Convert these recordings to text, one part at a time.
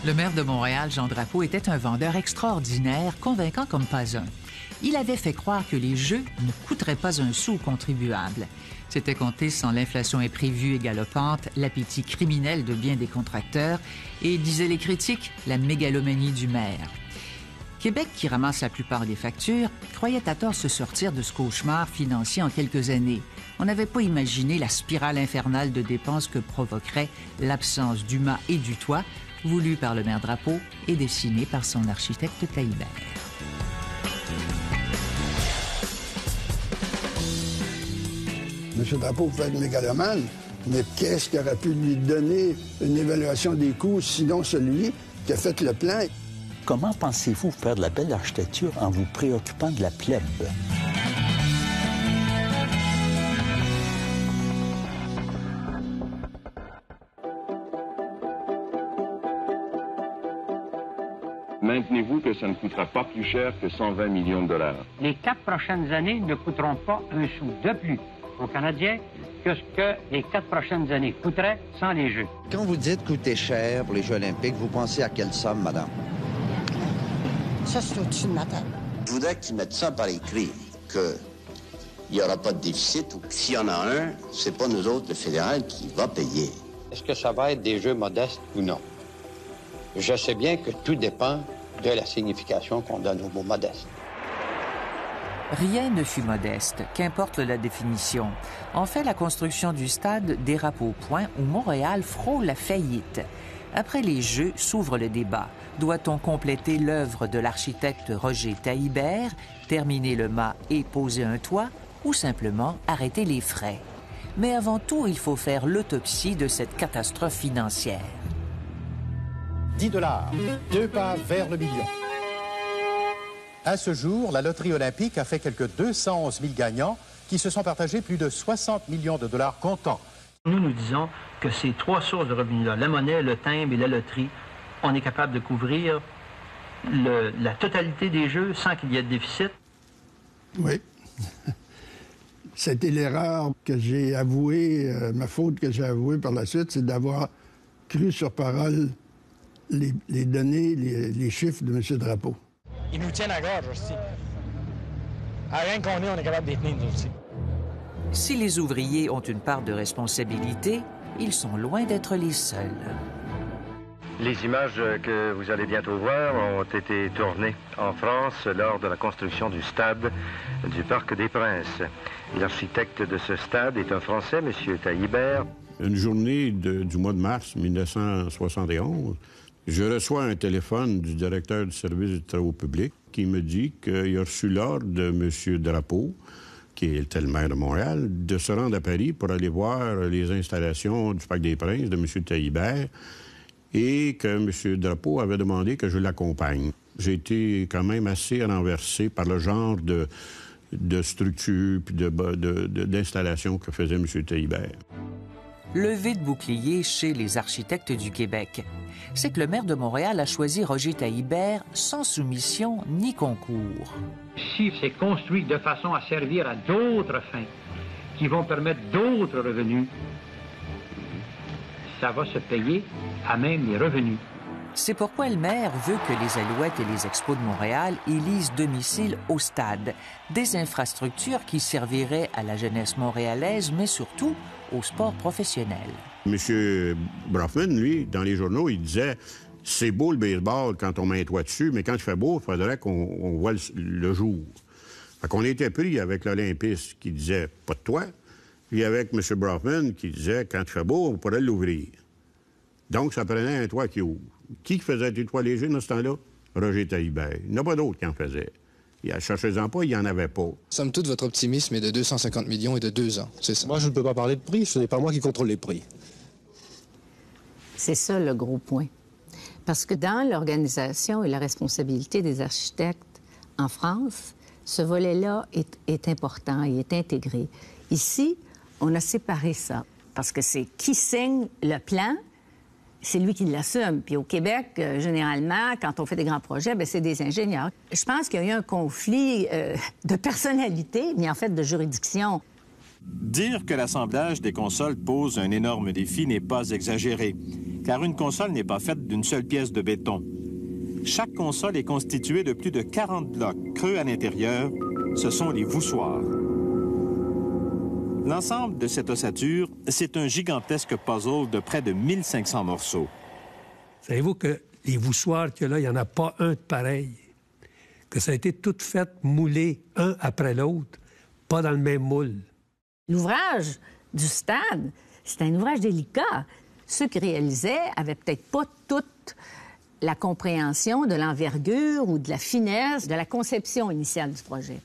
Le maire de Montréal, Jean Drapeau, était un vendeur extraordinaire, convaincant comme pas un. Il avait fait croire que les jeux ne coûteraient pas un sou aux contribuables. C'était compté sans l'inflation imprévue et galopante, l'appétit criminel de bien des contracteurs et, disaient les critiques, la mégalomanie du maire. Québec, qui ramasse la plupart des factures, croyait à tort se sortir de ce cauchemar financier en quelques années. On n'avait pas imaginé la spirale infernale de dépenses que provoquerait l'absence du mât et du toit, voulu par le maire Drapeau et dessiné par son architecte Taillibert. M. Drapeau pouvait être mégalomane, mais qu'est-ce qui aurait pu lui donner une évaluation des coûts, sinon celui qui a fait le plan? Comment pensez-vous faire de la belle architecture en vous préoccupant de la plèbe? Maintenez-vous que ça ne coûtera pas plus cher que 120 millions de dollars. Les 4 prochaines années ne coûteront pas un sou de plus aux Canadiens que ce que les 4 prochaines années coûteraient sans les Jeux. Quand vous dites coûter cher pour les Jeux olympiques, vous pensez à quelle somme, madame? Ça, c'est au-dessus de ma tête. Je voudrais qu'ils mettent ça par écrit, qu'il n'y aura pas de déficit ou que s'il y en a un, c'est pas nous autres, le fédéral, qui va payer. Est-ce que ça va être des jeux modestes ou non? Je sais bien que tout dépend de la signification qu'on donne au mot modeste. Rien ne fut modeste, qu'importe la définition. En fait, la construction du stade dérape au point où Montréal frôle la faillite. Après les Jeux s'ouvre le débat. Doit-on compléter l'œuvre de l'architecte Roger Taillibert, terminer le mât et poser un toit, ou simplement arrêter les frais? Mais avant tout, il faut faire l'autopsie de cette catastrophe financière. 10 $, 2 pas vers le million. À ce jour, la loterie olympique a fait quelques 211 000 gagnants qui se sont partagés plus de 60 millions de dollars comptants. Nous disons que ces 3 sources de revenus-là, la monnaie, le timbre et la loterie, on est capable de couvrir la totalité des jeux sans qu'il y ait de déficit. Oui. C'était l'erreur que j'ai avouée, ma faute que j'ai avouée par la suite, c'est d'avoir cru sur parole les données, les chiffres de M. Drapeau. Ils nous tiennent à gorge aussi. À rien qu'on est, on est capable d'y tenir, nous aussi. Si les ouvriers ont une part de responsabilité, ils sont loin d'être les seuls. Les images que vous allez bientôt voir ont été tournées en France lors de la construction du stade du Parc des Princes. L'architecte de ce stade est un Français, M. Taillibert. Une journée du mois de mars 1971, je reçois un téléphone du directeur du service des travaux publics qui me dit qu'il a reçu l'ordre de M. Drapeau, qui était le maire de Montréal, de se rendre à Paris pour aller voir les installations du Parc des Princes de M. Taillibert et que M. Drapeau avait demandé que je l'accompagne. J'ai été quand même assez renversé par le genre de structure puis d'installation que faisait M. Taillibert. Levée de bouclier chez les architectes du Québec. C'est que le maire de Montréal a choisi Roger Taillibert sans soumission ni concours. Si c'est construit de façon à servir à d'autres fins, qui vont permettre d'autres revenus, ça va se payer à même les revenus. C'est pourquoi le maire veut que les Alouettes et les Expos de Montréal élisent domicile au stade. Des infrastructures qui serviraient à la jeunesse montréalaise, mais surtout au sport professionnel. M. Brofman, lui, dans les journaux, il disait « C'est beau le baseball quand on met un toit dessus, mais quand il fait beau, il faudrait qu'on voit le jour. » Fait qu'on était pris avec l'Olympiste qui disait « Pas de toit », puis avec M. Brofman qui disait « Quand il fait beau, on pourrait l'ouvrir. » Donc, ça prenait un toit qui ouvre. Qui faisait des toits légers dans ce temps-là? Roger Taillibert. Il n'y en a pas d'autres qui en faisaient. Cherchez-en pas, il n'y en avait pas. Somme toute, votre optimisme est de 250 millions et de 2 ans, c'est ça? Moi, je ne peux pas parler de prix, ce n'est pas moi qui contrôle les prix. C'est ça le gros point. Parce que dans l'organisation et la responsabilité des architectes en France, ce volet-là est important et est intégré. Ici, on a séparé ça, parce que c'est qui signe le plan, c'est lui qui l'assume. Puis au Québec, généralement, quand on fait des grands projets, bien, c'est des ingénieurs. Je pense qu'il y a eu un conflit de personnalité, mais en fait de juridiction. Dire que l'assemblage des consoles pose un énorme défi n'est pas exagéré. car une console n'est pas faite d'une seule pièce de béton. Chaque console est constituée de plus de 40 blocs creux à l'intérieur. Ce sont les voussoirs. L'ensemble de cette ossature, c'est un gigantesque puzzle de près de 1500 morceaux. Savez-vous que les voussoirs qu'il y a là, il n'y en a pas un de pareil? Que ça a été tout fait moulé un après l'autre, pas dans le même moule. L'ouvrage du stade, c'est un ouvrage délicat. Ceux qui réalisaient avaient peut-être pas toute la compréhension de l'envergure ou de la finesse de la conception initiale du projet.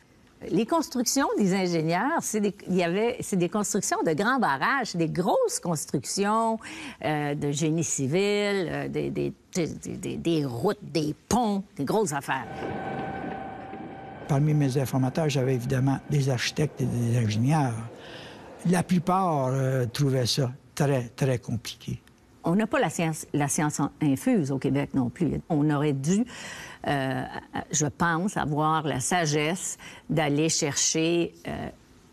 Les constructions des ingénieurs, c'est des constructions de grands barrages, des grosses constructions de génie civil, des routes, des ponts, des grosses affaires. Parmi mes informateurs, j'avais évidemment des architectes et des ingénieurs. La plupart trouvaient ça très, très compliqué. On n'a pas la science infuse au Québec non plus. On aurait dû, je pense, avoir la sagesse d'aller chercher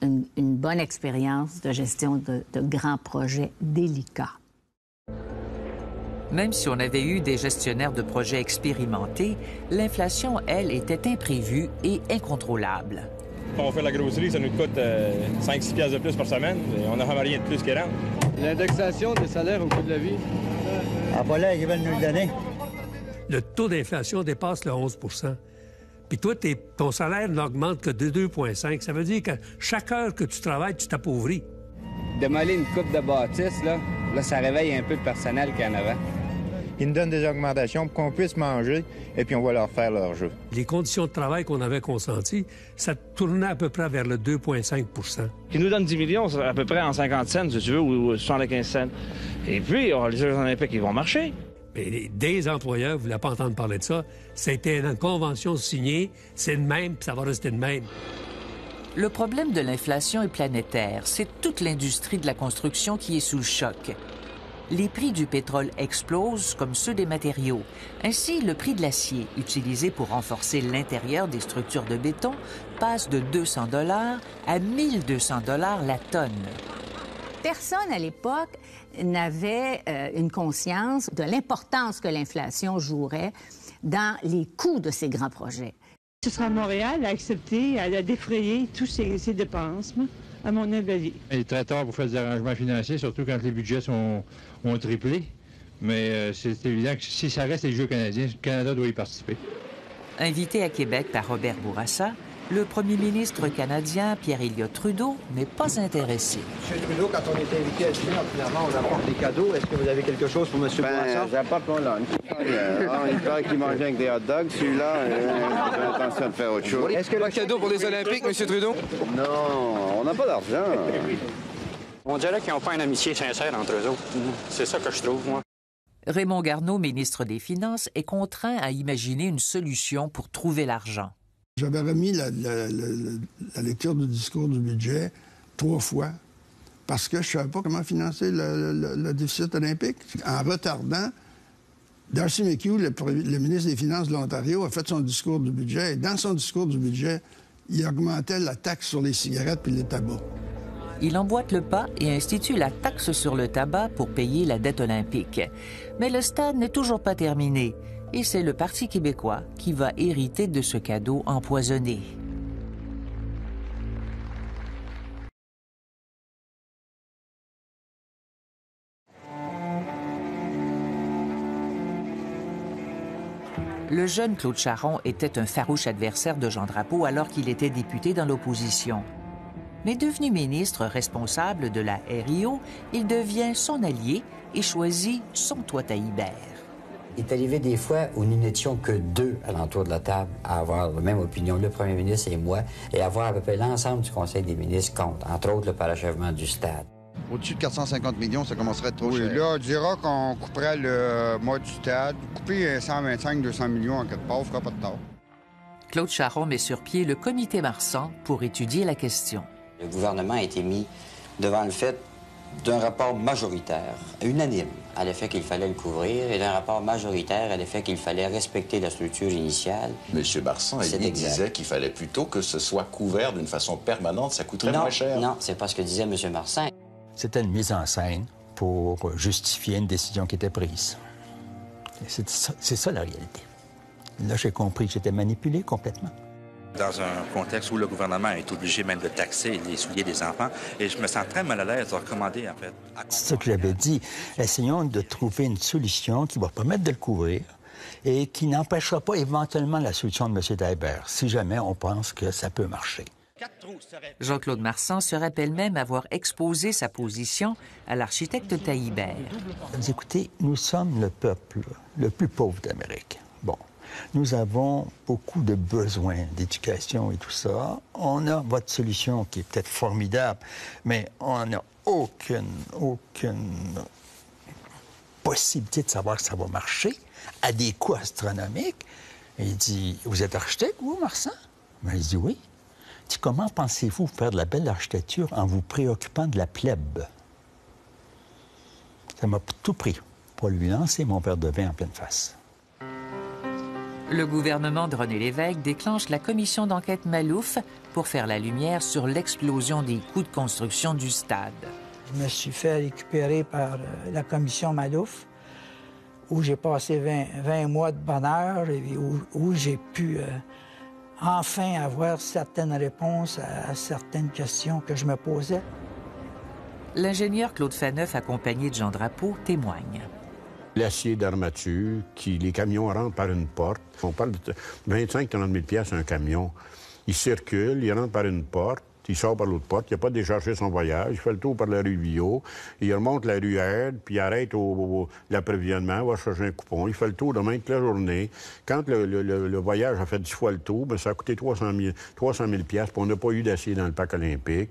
une bonne expérience de gestion de grands projets délicats. Même si on avait eu des gestionnaires de projets expérimentés, l'inflation, elle, était imprévue et incontrôlable. Quand on fait la grosserie, ça nous coûte 5-6 piastres de plus par semaine et on n'a jamais rien de plus qui rentre. L'indexation des salaires au coût de la vie. Ah, voilà, ils veulent nous le donner. Le taux d'inflation dépasse le 11 % Puis toi, ton salaire n'augmente que de 2,5 %. Ça veut dire que chaque heure que tu travailles, tu t'appauvris. Démolir une coupe de bâtisse, là, ça réveille un peu de personnel qu'il y en avait. Ils nous donnent des augmentations pour qu'on puisse manger, et puis on va leur faire leur jeu. Les conditions de travail qu'on avait consenties, ça tournait à peu près vers le 2,5 %. Qui nous donne 10 millions, à peu près en 50 cents, si tu veux, ou 75 cents. Et puis, les Jeux olympiques, ils vont marcher. Mais des employeurs ne voulaient pas entendre parler de ça. C'était une convention signée, c'est de même, puis ça va rester de même. Le problème de l'inflation est planétaire. C'est toute l'industrie de la construction qui est sous le choc. Les prix du pétrole explosent comme ceux des matériaux. Ainsi, le prix de l'acier, utilisé pour renforcer l'intérieur des structures de béton, passe de 200 $ à 1 200 $ la tonne. Personne à l'époque n'avait une conscience de l'importance que l'inflation jouerait dans les coûts de ces grands projets. Ce sera Montréal à accepter, à défrayer tous ces dépenses, à mon avis. Il est très tard pour faire des arrangements financiers, surtout quand les budgets ont triplé. Mais c'est évident que si ça reste les Jeux canadiens, le Canada doit y participer. Invité à Québec par Robert Bourassa, le premier ministre canadien Pierre Elliott Trudeau n'est pas intéressé. M. Trudeau, quand on est invité à dîner, finalement, on apporte des cadeaux. Est-ce que vous avez quelque chose pour M. Bourassa? J'apporte mon lunch. Il paraît qu'il mangeait avec des hot dogs. Celui-là, j'ai l'intention de faire autre chose. Est-ce que le cadeau pour les Olympiques, M. Trudeau? Non, on n'a pas d'argent. On dirait qu'ils n'ont pas une amitié sincère entre eux autres. C'est ça que je trouve, moi. Raymond Garneau, ministre des Finances, est contraint à imaginer une solution pour trouver l'argent. J'avais remis la lecture du discours du budget 3 fois parce que je ne savais pas comment financer le déficit olympique. En retardant, Darcy McHugh, le ministre des Finances de l'Ontario, a fait son discours du budget. Et dans son discours du budget, il augmentait la taxe sur les cigarettes puis le tabac. Il emboîte le pas et institue la taxe sur le tabac pour payer la dette olympique. Mais le stade n'est toujours pas terminé. Et c'est le Parti québécois qui va hériter de ce cadeau empoisonné. Le jeune Claude Charron était un farouche adversaire de Jean Drapeau alors qu'il était député dans l'opposition. Mais devenu ministre responsable de la RIO, il devient son allié et choisit son toit à Ibère. Il est arrivé des fois où nous n'étions que 2 à l'entour de la table à avoir la même opinion, le premier ministre et moi, et avoir à peu près l'ensemble du Conseil des ministres contre, entre autres le parachèvement du stade. Au-dessus de 450 millions, ça commencerait à être trop cher. Oui, là, on dira qu'on couperait le mois du stade. Couper 125-200 millions en quelque part, on fera pas de tort. Claude Charron met sur pied le comité Marsan pour étudier la question. Le gouvernement a été mis devant le fait d'un rapport majoritaire, unanime, à l'effet qu'il fallait le couvrir, et d'un rapport majoritaire à l'effet qu'il fallait respecter la structure initiale. M. Marsan, il disait qu'il fallait plutôt que ce soit couvert d'une façon permanente, ça coûterait moins cher. Non, c'est pas ce que disait M. Marsan. C'était une mise en scène pour justifier une décision qui était prise. C'est ça la réalité. Là, j'ai compris que j'étais manipulé complètement. Dans un contexte où le gouvernement est obligé même de taxer les souliers des enfants, et je me sens très mal à l'aise de recommander, en fait. C'est ça que j'avais dit. Essayons de trouver une solution qui va permettre de le couvrir et qui n'empêchera pas éventuellement la solution de M. Taillibert, si jamais on pense que ça peut marcher. Jean-Claude Marsan se rappelle même avoir exposé sa position à l'architecte Taillibert. Écoutez, nous sommes le peuple le plus pauvre d'Amérique. Bon, nous avons beaucoup de besoins d'éducation et tout ça. On a votre solution qui est peut-être formidable, mais on n'a aucune possibilité de savoir que ça va marcher à des coûts astronomiques. Et il dit, vous êtes architecte, vous, Marsan? Ben, il dit, oui. Il dit, comment pensez-vous faire de la belle architecture en vous préoccupant de la plèbe? Ça m'a tout pris pour lui lancer mon verre de vin en pleine face. Le gouvernement de René Lévesque déclenche la commission d'enquête Maloof pour faire la lumière sur l'explosion des coûts de construction du stade. Je me suis fait récupérer par la commission Maloof, où j'ai passé 20 mois de bonheur et où j'ai pu enfin avoir certaines réponses à certaines questions que je me posais. L'ingénieur Claude Faneuf, accompagné de Jean Drapeau, témoigne. L'acier d'armature, les camions rentrent par une porte. On parle de 25-30 000 $, un camion. Il circule, il rentre par une porte, il sort par l'autre porte, il n'a pas déchargé son voyage, il fait le tour par la rue Villot, il remonte la rue Aide, puis il arrête l'approvisionnement, il va chercher un coupon, il fait le tour demain toute la journée. Quand le voyage a fait 10 fois le tour, bien, ça a coûté 300 000 $, puis on n'a pas eu d'acier dans le parc olympique.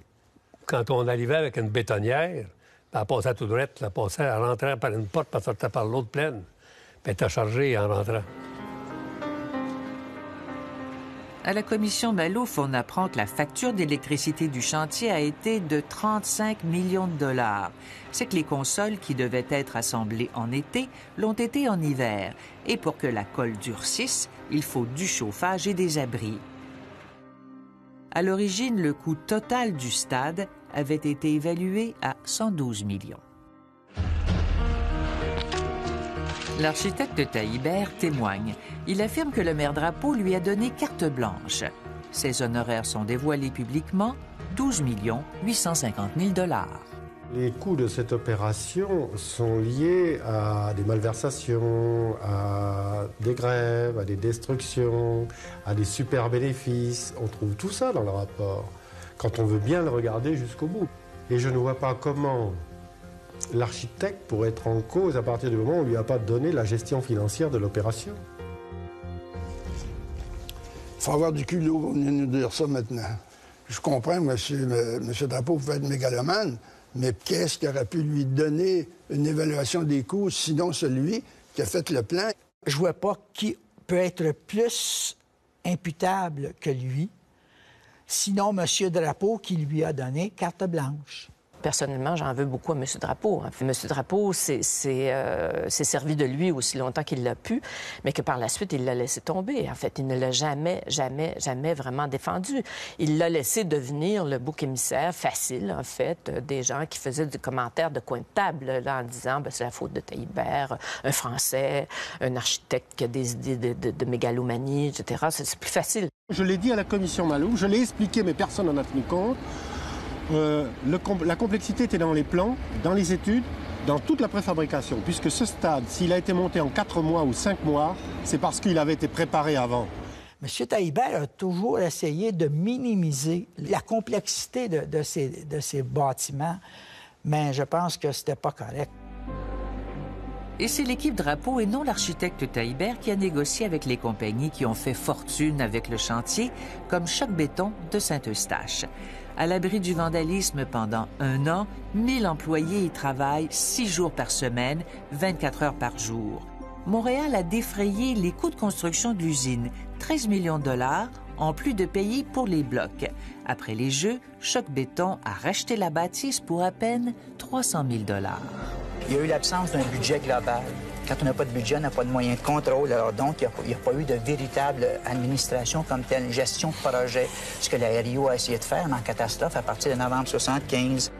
Quand on arrivait avec une bétonnière, elle passait tout droit, elle rentrait par une porte, puis elle sortait par l'autre pleine, puis elle était chargée en rentrant. À la commission Maloof, on apprend que la facture d'électricité du chantier a été de 35 millions de $. C'est que les consoles qui devaient être assemblées en été l'ont été en hiver. Et pour que la colle durcisse, il faut du chauffage et des abris. À l'origine, le coût total du stade avait été évalué à 112 millions. L'architecte Taillibert témoigne. Il affirme que le maire Drapeau lui a donné carte blanche. Ses honoraires sont dévoilés publiquement, 12 850 000 $. Les coûts de cette opération sont liés à des malversations, à des grèves, à des destructions, à des super bénéfices. On trouve tout ça dans le rapport, quand on veut bien le regarder jusqu'au bout. Et je ne vois pas comment l'architecte pourrait être en cause à partir du moment où on ne lui a pas donné la gestion financière de l'opération. Il faut avoir du culot pour nous dire ça maintenant. Je comprends, M. Drapeau pouvait être mégalomane, mais qu'est-ce qui aurait pu lui donner une évaluation des coûts, sinon celui qui a fait le plan? Je vois pas qui peut être plus imputable que lui, sinon M. Drapeau qui lui a donné carte blanche. Personnellement, j'en veux beaucoup à M. Drapeau. M. Drapeau s'est servi de lui aussi longtemps qu'il l'a pu, mais que par la suite, il l'a laissé tomber. En fait, il ne l'a jamais vraiment défendu. Il l'a laissé devenir le bouc émissaire facile, en fait, des gens qui faisaient des commentaires de coin de table là, en disant « c'est la faute de Taillibert, un Français, un architecte qui a des idées de mégalomanie, etc. » C'est plus facile. Je l'ai dit à la commission Maloof, je l'ai expliqué, mais personne n'en a tenu compte. La complexité était dans les plans, dans les études, dans toute la préfabrication, puisque ce stade, s'il a été monté en 4 mois ou 5 mois, c'est parce qu'il avait été préparé avant. M. Taillibert a toujours essayé de minimiser la complexité de ces bâtiments, mais je pense que c'était pas correct. Et c'est l'équipe Drapeau et non l'architecte Taillibert qui a négocié avec les compagnies qui ont fait fortune avec le chantier, comme Choc Béton de Saint-Eustache. À l'abri du vandalisme pendant 1 an, 1000 employés y travaillent 6 jours par semaine, 24 heures par jour. Montréal a défrayé les coûts de construction de l'usine, 13 millions de $, en plus de payer pour les blocs. Après les Jeux, Choc Béton a racheté la bâtisse pour à peine 300 000 $. Il y a eu l'absence d'un budget global. Quand on n'a pas de budget, on n'a pas de moyens de contrôle. Alors donc, il n'y a pas eu de véritable administration comme telle, gestion de projet, ce que la RIO a essayé de faire en catastrophe à partir de novembre 1975.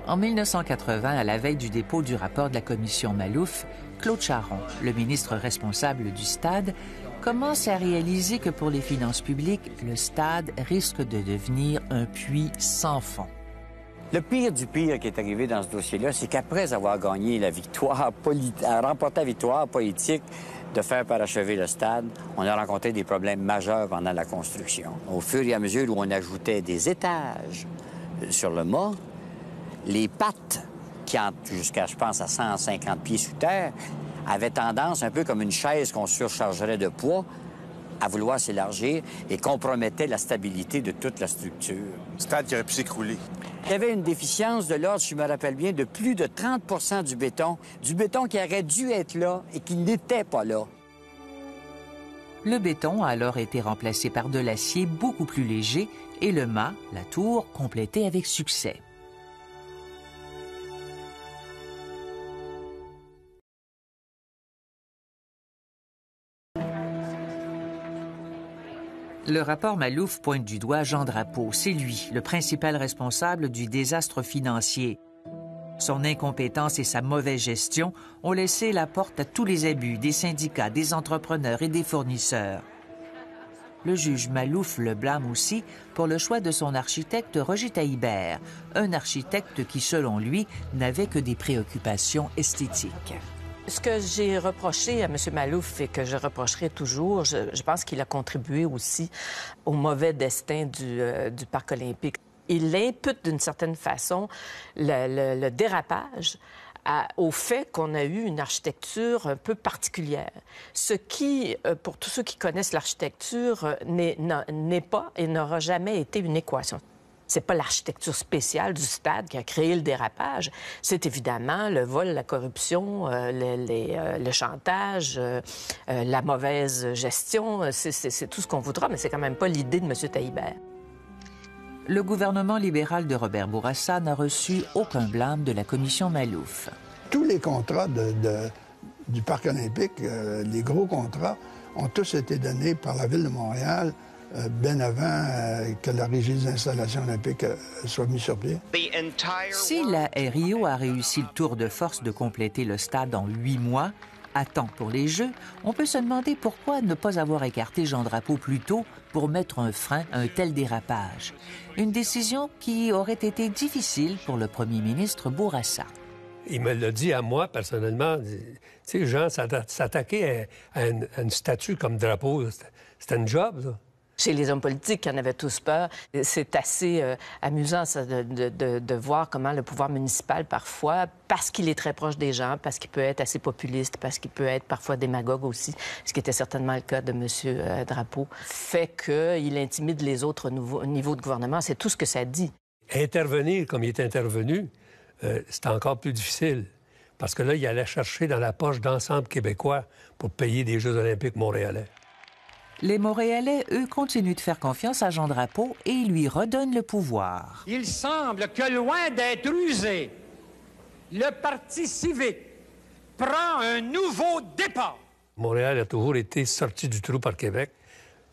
En 1980, à la veille du dépôt du rapport de la commission Malouf, Claude Charron, le ministre responsable du stade, commence à réaliser que pour les finances publiques, le stade risque de devenir un puits sans fond. Le pire du pire qui est arrivé dans ce dossier-là, c'est qu'après avoir gagné la victoire, remporté la victoire politique de faire parachever le stade, on a rencontré des problèmes majeurs pendant la construction. Au fur et à mesure où on ajoutait des étages sur le mât, les pattes qui entrent jusqu'à, je pense, à 150 pieds sous terre, avaient tendance, un peu comme une chaise qu'on surchargerait de poids, à vouloir s'élargir et compromettait la stabilité de toute la structure. Le stade qui aurait pu s'écrouler. Il y avait une déficience de l'ordre, je me rappelle bien, de plus de 30 du béton qui aurait dû être là et qui n'était pas là. Le béton a alors été remplacé par de l'acier beaucoup plus léger et le mât, la tour, complété avec succès. Le rapport Malouf pointe du doigt Jean Drapeau. C'est lui, le principal responsable du désastre financier. Son incompétence et sa mauvaise gestion ont laissé la porte à tous les abus des syndicats, des entrepreneurs et des fournisseurs. Le juge Malouf le blâme aussi pour le choix de son architecte Roger Taillibert, un architecte qui, selon lui, n'avait que des préoccupations esthétiques. Ce que j'ai reproché à M. Malouf et que je reprocherai toujours, je pense qu'il a contribué aussi au mauvais destin du Parc olympique. Il impute d'une certaine façon le dérapage au fait qu'on a eu une architecture un peu particulière. Ce qui, pour tous ceux qui connaissent l'architecture, n'est pas et n'aura jamais été une équation. C'est pas l'architecture spéciale du stade qui a créé le dérapage. C'est évidemment le vol, la corruption, le chantage, la mauvaise gestion. C'est tout ce qu'on voudra, mais c'est quand même pas l'idée de M. Taillibert. Le gouvernement libéral de Robert Bourassa n'a reçu aucun blâme de la commission Malouf. Tous les contrats du Parc olympique, les gros contrats, ont tous été donnés par la Ville de Montréal bien avant que la Régie des installations olympiques soit mise sur pied. Si la RIO a réussi le tour de force de compléter le stade en 8 mois, à temps pour les Jeux, on peut se demander pourquoi ne pas avoir écarté Jean Drapeau plus tôt pour mettre un frein à un tel dérapage. Une décision qui aurait été difficile pour le premier ministre Bourassa. Il me l'a dit à moi, personnellement. Tu sais, Jean, s'attaquer à une statue comme Drapeau, c'était une job, ça. Chez les hommes politiques qui en avaient tous peur, c'est assez amusant ça, de voir comment le pouvoir municipal, parfois, parce qu'il est très proche des gens, parce qu'il peut être assez populiste, parce qu'il peut être parfois démagogue aussi, ce qui était certainement le cas de M. Drapeau, fait qu'il intimide les autres niveaux de gouvernement. C'est tout ce que ça dit. Intervenir comme il est intervenu, c'est encore plus difficile. Parce que là, il allait chercher dans la poche d'ensemble québécois pour payer des Jeux olympiques montréalais. Les Montréalais, eux, continuent de faire confiance à Jean Drapeau et lui redonnent le pouvoir. Il semble que, loin d'être usé, le Parti civique prend un nouveau départ. Montréal a toujours été sorti du trou par Québec.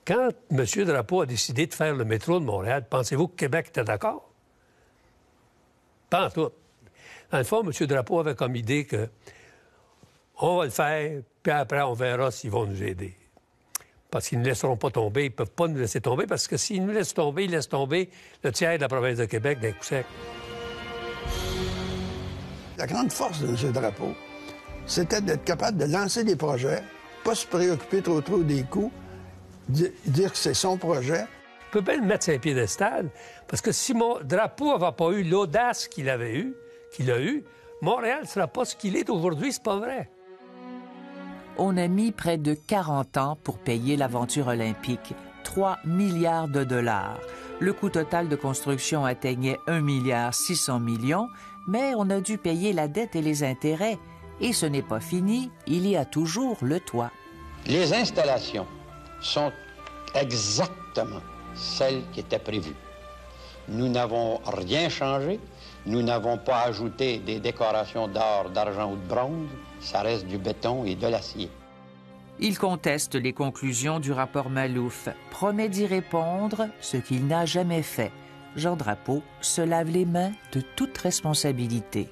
Quand M. Drapeau a décidé de faire le métro de Montréal, pensez-vous que Québec était d'accord? Pas en tout. Dans le fond, M. Drapeau avait comme idée que on va le faire, puis après, on verra s'ils vont nous aider. Parce qu'ils ne laisseront pas tomber. Ils ne peuvent pas nous laisser tomber, parce que s'ils nous laissent tomber, ils laissent tomber le tiers de la province de Québec d'un coup sec. La grande force de M. Drapeau, c'était d'être capable de lancer des projets, pas se préoccuper trop des coûts, dire que c'est son projet. Je peux bien le mettre sur un piédestal, parce que si mon Drapeau n'avait pas eu l'audace qu'il a eu, Montréal ne sera pas ce qu'il est aujourd'hui, c'est pas vrai. On a mis près de 40 ans pour payer l'aventure olympique, 3 milliards de dollars. Le coût total de construction atteignait 1,6 milliard, mais on a dû payer la dette et les intérêts. Et ce n'est pas fini, il y a toujours le toit. Les installations sont exactement celles qui étaient prévues. Nous n'avons rien changé, nous n'avons pas ajouté des décorations d'or, d'argent ou de bronze. Ça reste du béton et de l'acier. Il conteste les conclusions du rapport Malouf, promet d'y répondre, ce qu'il n'a jamais fait. Jean Drapeau se lave les mains de toute responsabilité.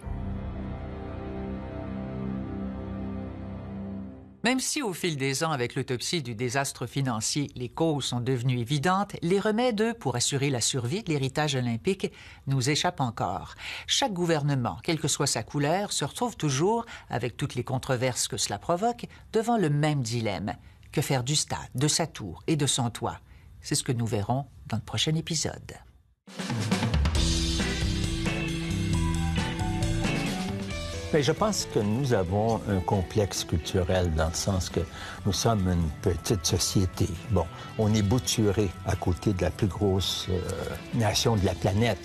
Même si au fil des ans, avec l'autopsie du désastre financier, les causes sont devenues évidentes, les remèdes pour assurer la survie de l'héritage olympique nous échappent encore. Chaque gouvernement, quelle que soit sa couleur, se retrouve toujours, avec toutes les controverses que cela provoque, devant le même dilemme. Que faire du stade, de sa tour et de son toit? C'est ce que nous verrons dans le prochain épisode. Bien, je pense que nous avons un complexe culturel dans le sens que nous sommes une petite société. Bon, on est bouturé à côté de la plus grosse nation de la planète.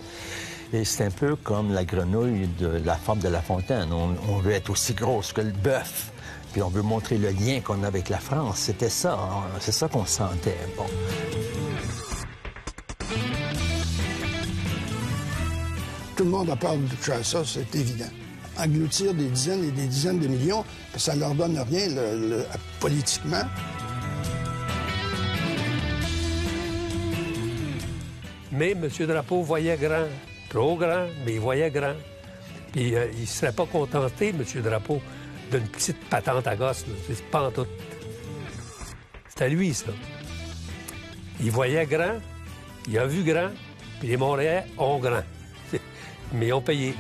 Et c'est un peu comme la grenouille de la forme de La Fontaine. On veut être aussi grosse que le bœuf. Puis on veut montrer le lien qu'on a avec la France. C'était ça, hein? C'est ça qu'on sentait. Bon. Tout le monde a peur de faire ça, c'est évident. Engloutir des dizaines et des dizaines de millions, ça ne leur donne rien politiquement. Mais M. Drapeau voyait grand. Trop grand, mais il voyait grand. Puis il ne serait pas contenté, M. Drapeau, d'une petite patente à gosse. C'est pas en tout. C'est à lui, ça. Il voyait grand, il a vu grand, puis les Montréalais ont grand. Mais ils ont payé.